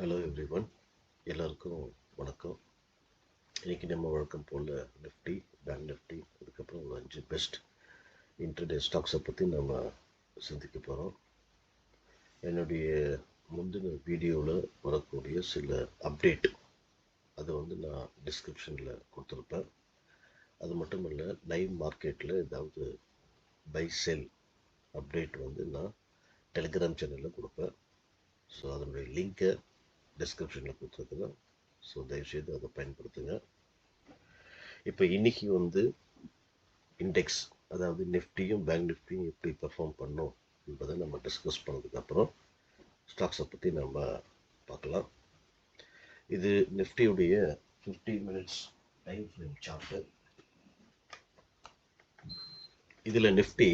Hello everyone, எல்லாருக்கும் வணக்கம். இன்றைக்கி நம்ம வழக்கம் போல் நிஃப்டி, பேங்க் நிஃப்டி, அதுக்கப்புறம் ஒரு 5 பெஸ்ட் இன்டர்டே ஸ்டாக்ஸை பற்றி நம்ம சிந்திக்க போகிறோம். என்னுடைய முந்தின வீடியோவில் வரக்கூடிய சில அப்டேட் அதை நான் டிஸ்கிரிப்ஷனில் கொடுத்துருப்பேன். அது மட்டும் இல்லை, லைவ் மார்க்கெட்டில் ஏதாவது பை செல் அப்டேட் நான் டெலிகிராம் சேனலில் கொடுப்பேன். ஸோ அதனுடைய லிங்கை டிஸ்கிரிப்ஷனில் கொடுத்துருக்குறேன். ஸோ தயவுசெய்து அதை பயன்படுத்துங்க. இப்போ இன்னைக்கு இண்டெக்ஸ், அதாவது நிஃப்டியும் பேங்க் நிஃப்டியும் எப்படி பெர்ஃபார்ம் பண்ணோம் என்பதை நம்ம டிஸ்கஸ் பண்ணதுக்கப்புறம் ஸ்டாக்ஸை பற்றி நம்ம பார்க்கலாம். இது நிஃப்டியுடைய 50 மினிட்ஸ் டைம் ஃப்ரேம் சார்ட்டு. இதில் நிஃப்டி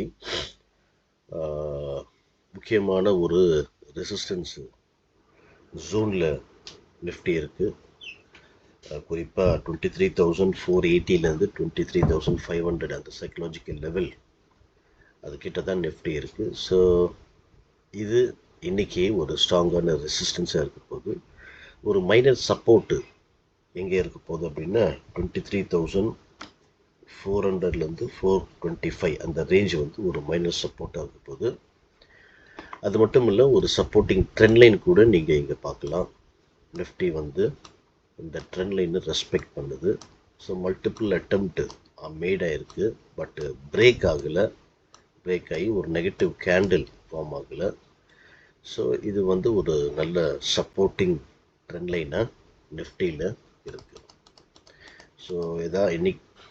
முக்கியமான ஒரு ரெசிஸ்டன்ஸ் ஜோனில் நிஃப்டி இருக்குது. குறிப்பாக 23,480லேருந்து 23,500 அந்த சைக்கலாஜிக்கல் லெவல், அது கிட்ட தான் நிஃப்டி இருக்குது. ஸோ இது இன்றைக்கி ஒரு ஸ்ட்ராங்கான ரெசிஸ்டன்ஸாக இருக்க போது. ஒரு மைனர் சப்போர்ட்டு எங்கே இருக்க போகுது அப்படின்னா 23,400லேருந்து 425 அந்த ரேஞ்ச் ஒரு மைனர் சப்போர்ட்டாக இருக்க போகுது. அது மட்டும் இல்லை, ஒரு சப்போர்ட்டிங் ட்ரெண்ட் லைன் கூட நீங்கள் இங்கே பார்க்கலாம். நிஃப்டி இந்த ட்ரெண்ட் லைனை ரெஸ்பெக்ட் பண்ணுது. ஸோ மல்டிபிள் அட்டெம்ப்ட் மேட் ஆகிருக்கு, பட்டு பிரேக் ஆகலை. பிரேக் ஆகி ஒரு நெகட்டிவ் கேண்டில் ஃபார்ம் ஆகலை. ஸோ இது ஒரு நல்ல சப்போர்ட்டிங் ட்ரெண்ட் லைனாக நிஃப்டியில் இருக்குது. ஸோ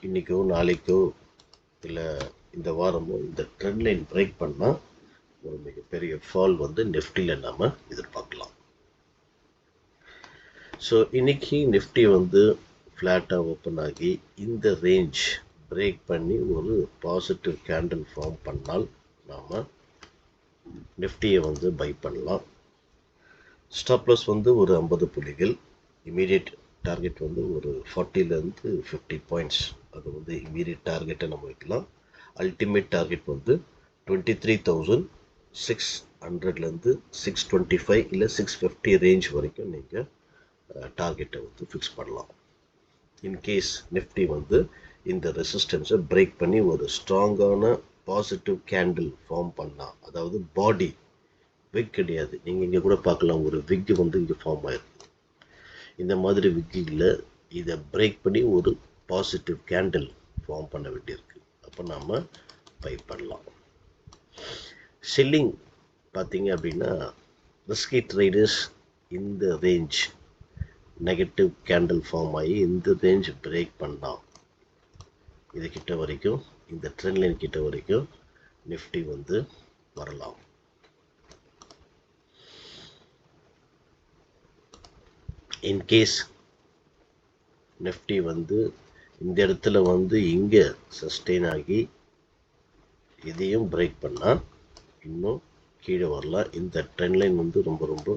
இன்றைக்கோ நாளைக்கோ இல்லை இந்த வாரமோ இந்த ட்ரெண்ட் லைன் பிரேக் பண்ணால் ஒரு மிகப்பெரிய ஃபால் நிஃப்டியில் நாம் எதிர்பார்க்கலாம். ஸோ இன்றைக்கி நிஃப்டி ஃப்ளாட்டாக ஓப்பன் ஆகி இந்த ரேஞ்ச் பிரேக் பண்ணி ஒரு பாசிட்டிவ் கேண்டில் ஃபார்ம் பண்ணால் நாம் நிஃப்டியை பை பண்ணலாம். ஸ்டாப் லாஸ் ஒரு 50 புள்ளிகள். இமீடியட் டார்கெட் ஒரு 40லேருந்து 50 பாயிண்ட்ஸ். அது இமீடியட் டார்கெட்டை நம்ம வைக்கலாம். அல்டிமேட் டார்கெட் 23,600லேருந்து 625 இல்லை 650 ரேஞ்ச் வரைக்கும் நீங்கள் டார்கெட்டை ஃபிக்ஸ் பண்ணலாம். இன்கேஸ் நிஃப்டி இந்த ரெசிஸ்டன்ஸை பிரேக் பண்ணி ஒரு ஸ்ட்ராங்கான பாசிட்டிவ் கேண்டில் ஃபார்ம் பண்ணால், அதாவது பாடி விக் கிடையாது, நீங்கள் இங்கே கூட பார்க்கலாம், ஒரு விக் இங்கே ஃபார்ம் ஆயிருக்கு. இந்த மாதிரி விக்கில் இதை பிரேக் பண்ணி ஒரு பாசிட்டிவ் கேண்டில் ஃபார்ம் பண்ண வேண்டியிருக்கு. அப்போ நாம் பை பண்ணலாம். செல்லிங் பார்த்தீங்க அப்படின்னா, ரிஸ்கி ட்ரேடர்ஸ் இந்த ரேஞ்ச் நெகட்டிவ் கேண்டில் ஃபார்ம் ஆகி இந்த ரேஞ்ச் பிரேக் பண்ணலாம். இது கிட்ட வரைக்கும், இந்த ட்ரெண்ட் லைன் கிட்ட வரைக்கும் நிஃப்டி வரலாம். இன்கேஸ் நிஃப்டி இந்த இடத்துல இங்கே சஸ்டெயின் ஆகி இதையும் பிரேக் பண்ணால் இன்னும் கீழே வரலாம். இந்த ட்ரெண்ட் லைன் ரொம்ப ரொம்ப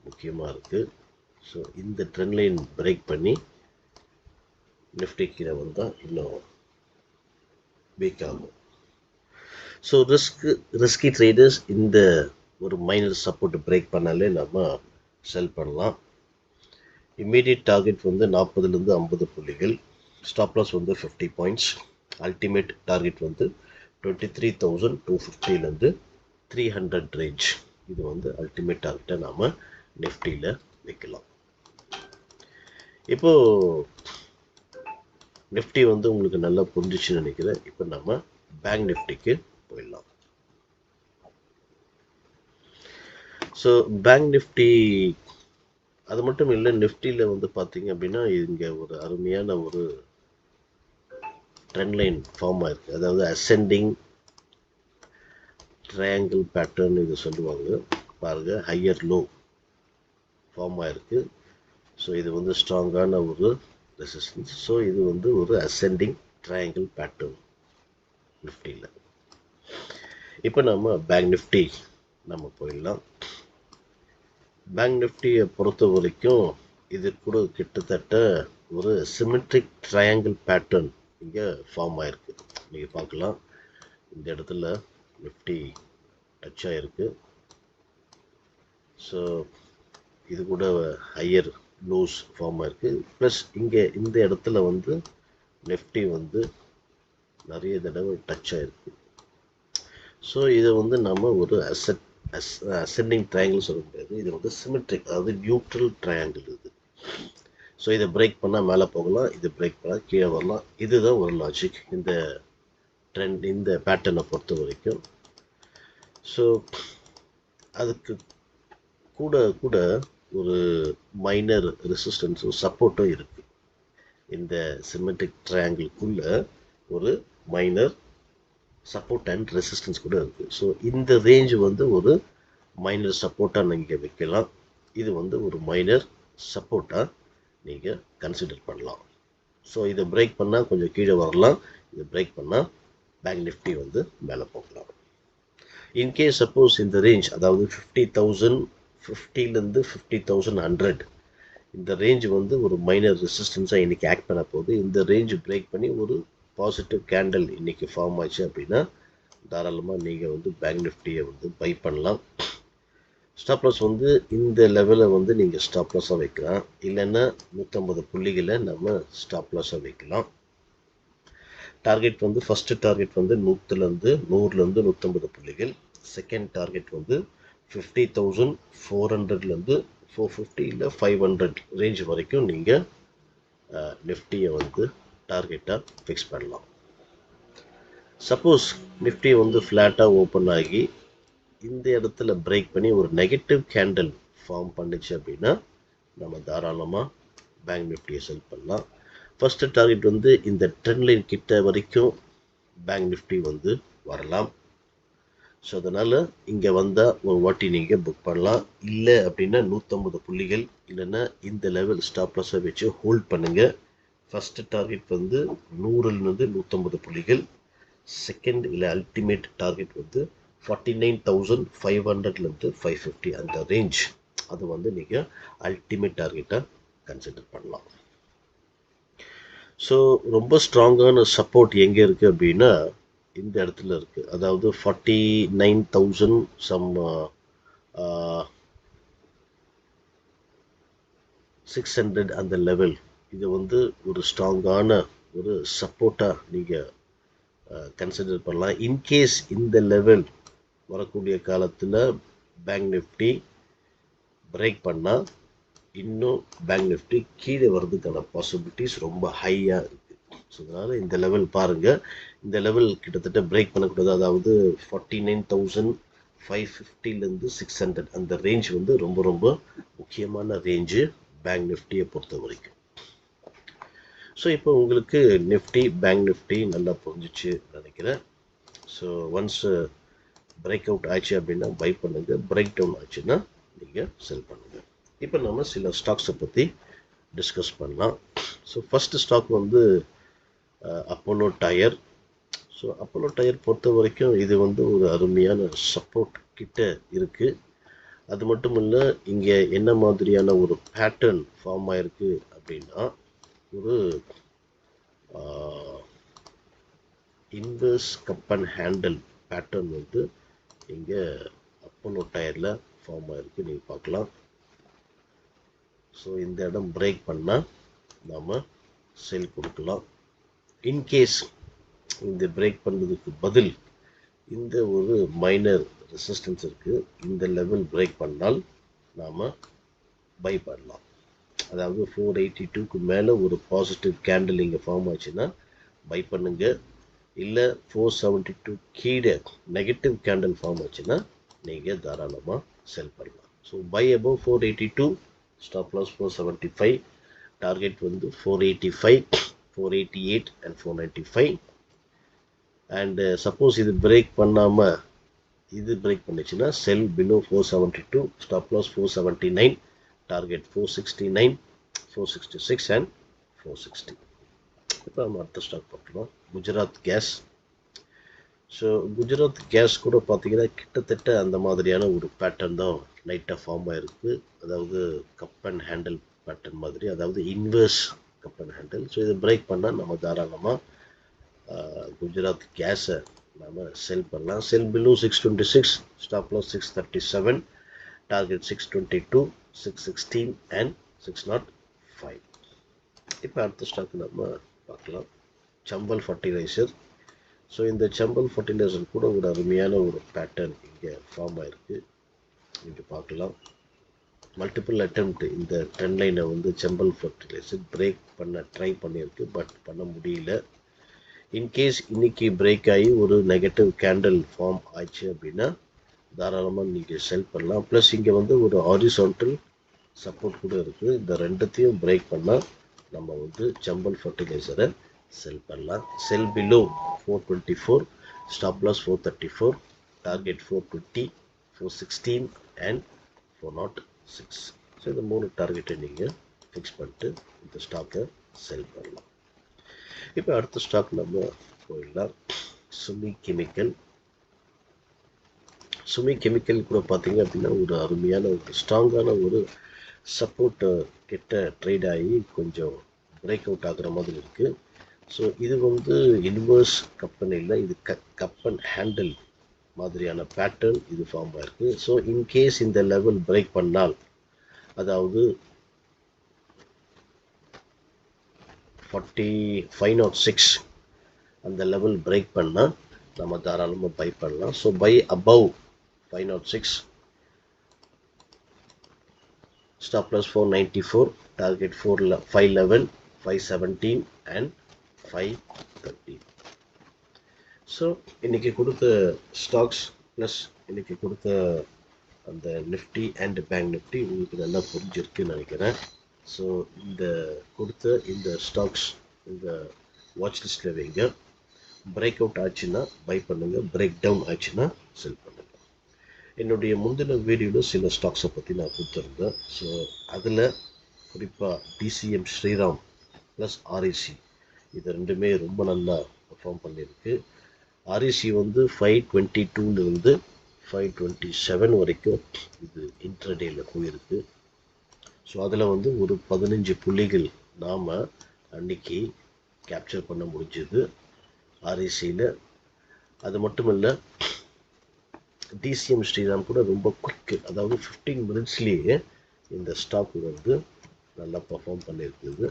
முக்கியமாக இருக்குது. ஸோ இந்த ட்ரெண்ட் லைன் பிரேக் பண்ணி நிஃப்டி கீழே வந்தால் இன்னும் வீக் ஆகும். ஸோ ரிஸ்கி ட்ரேடர்ஸ் இந்த ஒரு மைனர் சப்போர்ட் பிரேக் பண்ணாலே நம்ம செல் பண்ணலாம். இம்மீடியட் டார்கெட் 40லேருந்து 50 புள்ளிகள். Stop loss 50 points. Ultimate target 23,250லேருந்து 300 ரேஞ்ச். இது அல்டிமேட் டார்கெட்டை நாம் நிஃப்டியில் வைக்கலாம். இப்போது நிஃப்டி உங்களுக்கு நல்லா புரிஞ்சிச்சுன்னு நினைக்கிறேன். இப்போ நம்ம பேங்க் நிஃப்டிக்கு போயிடலாம். ஸோ பேங்க் நிஃப்டி அது மட்டும் இல்லை, நிஃப்டியில் பார்த்தீங்க அப்படின்னா இங்கே ஒரு அருமையான ஒரு ட்ரெண்ட் லைன் ஃபார்ம் ஆயிருக்கு. அதாவது அசெண்டிங் ட்ரையாங்கிள் பேட்டர்ன் இது சொல்லுவாங்க பாருங்க. ஹையர் லோ ஃபார்ம் ஆயிருக்கு. ஸோ இது ஸ்ட்ராங்கான ஒரு ரெசிஸ்டன்ஸ். ஸோ இது ஒரு அசெண்டிங் ட்ரையாங்கிள் பேட்டர்ன் நிஃப்டியில். இப்போ நம்ம பேங்க் நிஃப்டி நம்ம போயிடலாம். பேங்க் நிஃப்டியை பொறுத்த வரைக்கும் இது கூட கிட்டத்தட்ட ஒரு சிமெட்ரிக் ட்ரையாங்கிள் பேட்டர்ன் இங்கே ஃபார்ம் ஆயிருக்கு. நீங்கள் பார்க்கலாம், இந்த இடத்துல நிஃப்டி டச் ஆகிருக்கு. ஸோ இது கூட ஹையர் லோஸ் ஃபார்ம் ஆயிருக்கு. ப்ளஸ் இங்கே இந்த இடத்துல வந்து நிஃப்டி வந்து நிறைய தடவை டச் ஆயிருக்கு. ஸோ இதை வந்து நம்ம ஒரு அசெண்டிங் ட்ரையாங்கிள் சொல்ல முடியாது, இது வந்து சிமெட்ரிக், அதாவது நியூட்ரல் ட்ரையாங்கிள் இது. ஸோ இதை பிரேக் பண்ணால் மேலே போகலாம், இதை பிரேக் பண்ணால் கீழே வரலாம். இதுதான் ஒரு லாஜிக் இந்த ட்ரெண்ட், இந்த பேட்டர்னை பொறுத்த வரைக்கும். ஸோ அதுக்கு கூட கூட ஒரு மைனர் ரெசிஸ்டன்ஸும் சப்போர்ட்டும் இருக்குது. இந்த சிமெட்ரிக் ட்ரையாங்கிள்குள்ள ஒரு மைனர் சப்போர்ட் அண்ட் ரெசிஸ்டன்ஸ் கூட இருக்குது. ஸோ இந்த ரேஞ்ச் வந்து ஒரு மைனர் சப்போர்ட்டாக நீங்கள் வைக்கலாம், இது வந்து ஒரு மைனர் சப்போர்ட்டாக நீங்கள் கன்சிடர் பண்ணலாம். ஸோ இதை பிரேக் பண்ணால் கொஞ்சம் கீழே வரலாம், இதை பிரேக் பண்ணால் பேங்க் நிஃப்டி வந்து மேலே போகலாம். இன்கேஸ் சப்போஸ் இந்த ரேஞ்ச், அதாவது 50,000 50லேருந்து 50,100 இந்த ரேஞ்ச் வந்து ஒரு மைனர் ரெசிஸ்டன்ஸாக இன்றைக்கி ஆக்ட் பண்ண போகுது. இந்த ரேஞ்ச் பிரேக் பண்ணி ஒரு பாசிட்டிவ் கேண்டில் இன்றைக்கி ஃபார்ம் ஆச்சு அப்படின்னா தாராளமாக நீங்கள் வந்து பேங்க் நிஃப்டியை வந்து பை பண்ணலாம். ஸ்டாப் லாஸ் வந்து இந்த லெவலை வந்து நீங்கள் ஸ்டாப் லாஸாக வைக்கலாம், இல்லைன்னா 150 புள்ளிகளை நம்ம ஸ்டாப் லாஸாக வைக்கலாம். டார்கெட் வந்து ஃபஸ்ட்டு டார்கெட் வந்து 100லேருந்து 150 புள்ளிகள். செகண்ட் டார்கெட் வந்து 50,400லேருந்து 450 இல்லை 500 ரேஞ்ச் வரைக்கும் நீங்கள் நிஃப்டியை வந்து டார்கெட்டாக ஃபிக்ஸ் பண்ணலாம். சப்போஸ் நிஃப்டி வந்து ஃப்ளாட்டாக ஓப்பன் ஆகி இந்த இடத்துல பிரேக் பண்ணி ஒரு நெகட்டிவ் கேண்டில் ஃபார்ம் பண்ணிச்சு அப்படின்னா நம்ம தாராளமாக பேங்க் நிஃப்டியை செல் பண்ணலாம். ஃபஸ்ட்டு டார்கெட் வந்து இந்த ட்ரெண்ட் லைன் கிட்ட வரைக்கும் பேங்க் நிஃப்டி வந்து வரலாம். ஸோ அதனால் இங்கே வந்தால் ஒரு வாட்டி நீங்கள் புக் பண்ணலாம். இல்லை அப்படின்னா 150 புள்ளிகள் இல்லைன்னா இந்த லெவல் ஸ்டாப் லாஸை வச்சு ஹோல்ட் பண்ணுங்கள். ஃபஸ்ட்டு டார்கெட் வந்து 100லேருந்து 150 புள்ளிகள். செகண்ட் இல்லை அல்டிமேட் டார்கெட் வந்து 49,500லேருந்து 550 அந்த ரேஞ்ச், அது வந்து நீங்கள் அல்டிமேட் டார்கெட்டாக கன்சிடர் பண்ணலாம். ஸோ ரொம்ப ஸ்ட்ராங்கான சப்போர்ட் எங்கே இருக்குது அப்படின்னா இந்த இடத்துல இருக்குது, அதாவது 49,000 சம் 600 அந்த லெவல், இது வந்து ஒரு ஸ்ட்ராங்கான ஒரு சப்போர்ட்டாக நீங்கள் கன்சிடர் பண்ணலாம். இன்கேஸ் இந்த லெவல் வரக்கூடிய காலத்தில் பேங்க் நிஃப்டி பிரேக் பண்ணால் இன்னும் பேங்க் நிஃப்டி கீழே வர்றதுக்கான பாசிபிலிட்டிஸ் ரொம்ப ஹையாக இருக்குது. ஸோ அதனால் இந்த லெவல் பாருங்கள், இந்த லெவல் கிட்டத்தட்ட பிரேக் பண்ணக்கூடாது, அதாவது 49,550லேருந்து 600 அந்த ரேஞ்ச் வந்து ரொம்ப ரொம்ப முக்கியமான ரேஞ்சு பேங்க் நிஃப்டியை பொறுத்த வரைக்கும். ஸோ இப்போ உங்களுக்கு நிஃப்டி பேங்க் நிஃப்டி நல்லா புரிஞ்சிச்சு நினைக்கிறேன். ஸோ ஒன்ஸ் பிரேக் அவுட் ஆச்சு அப்படின்னா பை பண்ணுங்கள், பிரேக் டவுன் ஆச்சுன்னா நீங்கள் செல் பண்ணுங்கள். இப்போ நம்ம சில ஸ்டாக்ஸை பற்றி டிஸ்கஸ் பண்ணலாம். ஸோ ஃபஸ்ட்டு ஸ்டாக் வந்து Apollo tyre. So Apollo tyre பொறுத்த வரைக்கும் இது வந்து ஒரு அருமையான சப்போர்ட் கிட்ட இருக்குது. அது மட்டும் இல்லை, இங்கே என்ன மாதிரியான ஒரு பேட்டர்ன் ஃபார்ம் ஆயிருக்கு அப்படின்னா ஒரு inverse cup and handle pattern வந்து இங்கே அப்போலோ டயரில் ஃபார்ம் ஆயிருக்கு, நீங்கள் பார்க்கலாம். ஸோ இந்த இடம் பிரேக் பண்ணால் நாம் செல் கொடுக்கலாம். இன்கேஸ் இந்த பிரேக் பண்ணுறதுக்கு பதில் இந்த ஒரு மைனர் ரெசிஸ்டன்ஸ் இருக்குது, இந்த லெவல் பிரேக் பண்ணால் நாம் பை பண்ணலாம். அதாவது 482க்கு மேலே ஒரு பாசிட்டிவ் கேண்டில் இங்கே ஃபார்ம் ஆச்சுன்னா பை பண்ணுங்க. இல்லை 472 கீழே நெகட்டிவ் கேண்டில் ஃபார்ம் ஆச்சுன்னா நீங்கள் தாராளமாக செல் பண்ணலாம். So buy above 482, stop loss 475, target வந்து 485, 488 அண்ட் 495. அண்ட் சப்போஸ் இது பிரேக் பண்ணாமல் இது பிரேக் பண்ணிச்சுன்னா sell below 472, stop loss 479, target 469, 466 and 460. இப்போ நம்ம அடுத்த ஸ்டாக் பார்க்கலாம், Gujarat gas. So Gujarat gas கூட பார்த்தீங்கன்னா கிட்டத்தட்ட அந்த மாதிரியான ஒரு பேட்டர்ன் தான் லைட்டாக ஃபார்ம் ஆகிருக்கு, அதாவது கப் அண்ட் ஹேண்டில் பேட்டர்ன் மாதிரி, அதாவது inverse cup and handle. So இதை பிரேக் பண்ணால் நம்ம தாராளமாக குஜராத் கேஸை நாம் செல் பண்ணலாம். Sell below 626, stop loss 637, target 622, 616 and 605. இப்போ அடுத்த ஸ்டாக் நம்ம பார்க்கலாம், சம்பல் ஃபர்டிலைசர். ஸோ இந்த சம்பல் ஃபர்டிலைசர் கூட ஒரு அருமையான ஒரு பேட்டர்ன் இங்கே ஃபார்ம் ஆயிருக்கு. இங்கே பார்க்கலாம், மல்டிபிள் அட்டெம்ப்ட் இந்த ட்ரெண்ட் லைனை வந்து சம்பல் ஃபர்டிலைசர் பிரேக் பண்ண ட்ரை பண்ணியிருக்கு, பட் பண்ண முடியல. இன்கேஸ் இன்னைக்கு பிரேக் ஆகி ஒரு நெகட்டிவ் கேண்டில் ஃபார்ம் ஆச்சு அப்படின்னா தாராளமாக நீங்கள் செல் பண்ணலாம். ப்ளஸ் இங்கே வந்து ஒரு ஹாரிசான்டல் சப்போர்ட் கூட இருக்குது. இந்த ரெண்டுத்தையும் பிரேக் பண்ணால் நம்ம வந்து சம்பல் ஃபர்டிலைசரை செல் பண்ணலாம். Sell below 424, stop loss 434, target 420, 416 and 406. So இந்த 3 டார்கெட்டை நீங்கள் ஃபிக்ஸ் பண்ணிட்டு இந்த ஸ்டாக்கை செல் பண்ணலாம். இப்போ அடுத்த ஸ்டாக் நம்ம போயிடலாம், சுமி கெமிக்கல். சுமி கெமிக்கல் கூட பார்த்தீங்க அப்படின்னா ஒரு அருமையான ஒரு ஸ்ட்ராங்கான ஒரு சப்போர்ட் கிட்ட ட்ரேட் ஆகி கொஞ்சம் பிரேக் அவுட் ஆகுற மாதிரி இருக்குது. ஸோ இது வந்து இன்வர்ஸ் கப்பனில் இது கப்பன் ஹேண்டில் மாதிரியான பேட்டர்ன் இது ஃபார்ம் ஆயிருக்கு. ஸோ இன்கேஸ் இந்த லெவல் பிரேக் பண்ணால், அதாவது 506 அந்த லெவல் பிரேக் பண்ணால் நம்ம தாராளமாக பை பண்ணலாம். So buy above 506, stop loss 494, target 511, 517 and 530. So இன்னைக்கு கொடுத்த ஸ்டாக்ஸ் ப்ளஸ் இன்னைக்கு கொடுத்த அந்த நிஃப்டி அண்ட் பேங்க் நிஃப்டி உங்களுக்கு நல்லா புரிஞ்சிருக்குன்னு நினைக்கிறேன். ஸோ இந்த கொடுத்த இந்த ஸ்டாக்ஸ் இந்த வாட்ச் லிஸ்ட்டில் வைங்க. பிரேக் அவுட் ஆச்சுன்னா பை பண்ணுங்கள், பிரேக் டவுன் ஆச்சுன்னா செல் பண்ணுங்கள். என்னுடைய முந்தின வீடியோவில் சில ஸ்டாக்ஸை பற்றி நான் கொடுத்துருந்தேன். ஸோ அதில் குறிப்பாக டிசிஎம் ஸ்ரீராம் ப்ளஸ் ஆர்இசி இது ரெண்டுமே ரொம்ப நல்லா பர்ஃபார்ம் பண்ணியிருக்கு. ஆர்இசி வந்து 522 527 வரைக்கும் இது இன்ட்ரடேயில் போயிருக்கு. ஸோ அதில் வந்து ஒரு 15 புள்ளிகள் நாம் அன்னைக்கு கேப்சர் பண்ண முடிஞ்சது ஆர்இசியில். அது மட்டும் இல்லை, டிசிஎம் ஸ்ரீராம் கூட ரொம்ப குயிக்கு, அதாவது 15 மினிட்ஸ்லேயே இந்த ஸ்டாக் வந்து நல்லா பர்ஃபார்ம் பண்ணியிருக்குது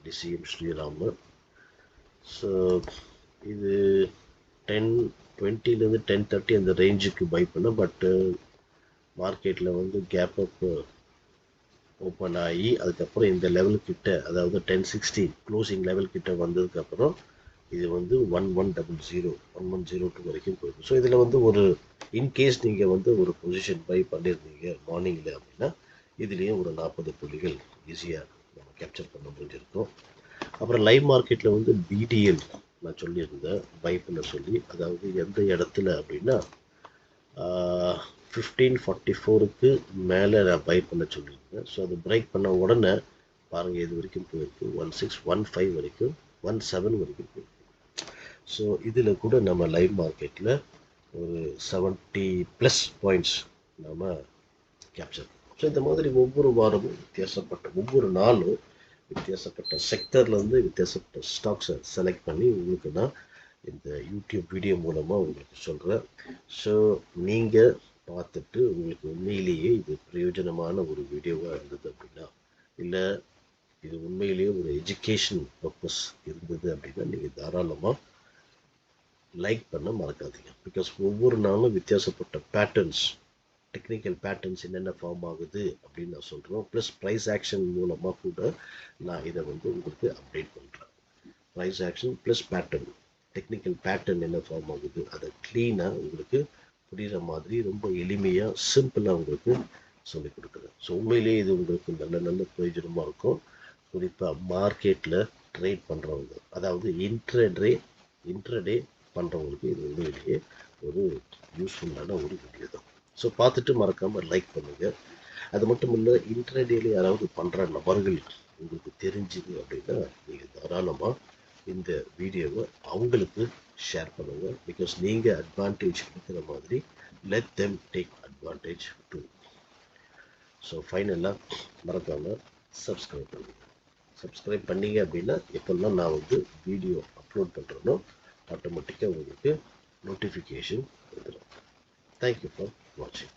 டிசிஎம் ஸ்ரீராம். ஸோ இது 10:20 10:30 அந்த ரேஞ்சுக்கு பை பண்ண, பட்டு மார்க்கெட்டில் வந்து கேப் அப் ஓப்பன் ஆகி அதுக்கப்புறம் இந்த லெவல் கிட்ட, அதாவது 1060 க்ளோசிங் லெவல் கிட்ட வந்ததுக்கப்புறம் இது வந்து 1100 1102 வரைக்கும் போயிடும். ஸோ இதில் வந்து ஒரு இன்கேஸ் நீங்கள் வந்து ஒரு பொசிஷன் பை பண்ணியிருந்தீங்க மார்னிங்கில் அப்படின்னா இதுலேயும் ஒரு 40 புள்ளிகள் ஈஸியாக நம்ம கேப்சர் பண்ண முடிஞ்சிருக்கும். அப்புறம் லைவ் மார்க்கெட்டில் வந்து பிடிஎல் நான் சொல்லியிருந்தேன் பை பண்ண சொல்லி, அதாவது எந்த இடத்துல அப்படின்னா 1544க்கு மேலே நான் பை பண்ண சொல்லியிருந்தேன். ஸோ அது பிரேக் பண்ண உடனே பாருங்கள் இது வரைக்கும் போயிருக்கு, 1615 வரைக்கும் 17 வரைக்கும் போயிருக்கு. ஸோ இதில் கூட நம்ம லைவ் மார்க்கெட்டில் ஒரு 70+ பாயிண்ட்ஸ் நம்ம கேப்சர். ஸோ இந்த மாதிரி ஒவ்வொரு வாரமும் வித்தியாசப்பட்ட, ஒவ்வொரு நாளும் வித்தியாசப்பட்ட செக்டர்லேருந்து வித்தியாசப்பட்ட ஸ்டாக்ஸை செலக்ட் பண்ணி உங்களுக்கு நான் இந்த யூடியூப் வீடியோ மூலமாக உங்களுக்கு சொல்கிறேன். ஸோ நீங்கள் பார்த்துட்டு உங்களுக்கு உண்மையிலேயே இது பிரயோஜனமான ஒரு வீடியோவாக இருந்தது அப்படின்னா, இல்லை இது உண்மையிலேயே ஒரு எஜுகேஷன் பர்பஸ் இருந்தது அப்படின்னா நீங்கள் தாராளமாக லைக் பண்ண மறக்காதீங்க. பிகாஸ் ஒவ்வொரு நாளும் வித்தியாசப்பட்ட பேட்டர்ன்ஸ், டெக்னிக்கல் பேட்டர்ன்ஸ் என்னென்ன ஃபார்ம் ஆகுது அப்படின்னு நான் சொல்கிறோம். ப்ளஸ் ப்ரைஸ் ஆக்ஷன் மூலமாக கூட நான் இதை வந்து உங்களுக்கு அப்டேட் பண்ணுறேன். Price action plus pattern, technical pattern என்ன ஃபார்ம் ஆகுது அதை க்ளீனாக உங்களுக்கு புரிகிற மாதிரி ரொம்ப எளிமையாக சிம்பிளாக உங்களுக்கு சொல்லிக் கொடுக்குறேன். ஸோ உண்மையிலேயே இது உங்களுக்கு நல்ல நல்ல பிரயோஜனமாக இருக்கும். குறிப்பாக மார்க்கெட்டில் ட்ரேட் பண்ணுறவங்க, அதாவது இன்ட்ரடே பண்ணுறவங்களுக்கு இது உண்மையிலேயே ஒரு யூஸ்ஃபுல்லான ஒரு வீடியோ தான். ஸோ பார்த்துட்டு மறக்காமல் லைக் பண்ணுங்கள். அது மட்டும் இல்லை, இன்ட்ரடேல யாராவது பண்ணுற நபர்கள் உங்களுக்கு தெரிஞ்சுது அப்படின்னா நீங்கள் தாராளமாக இந்த வீடியோவை அவங்களுக்கு ஷேர் பண்ணுங்கள். பிகாஸ் நீங்கள் அட்வான்டேஜ் இருக்கிற மாதிரி let them take advantage too. So ஃபைனலாக மறக்காமல் சப்ஸ்கிரைப் பண்ணுங்கள். சப்ஸ்கிரைப் பண்ணீங்க அப்படின்னா எப்போல்லாம் நான் வந்து வீடியோ அப்லோட் பண்ணுறேனோ ஆட்டோமேட்டிக்காக உங்களுக்கு நோட்டிஃபிகேஷன் வந்துடும். தேங்க்யூ ஃபார் வாட்சிங்.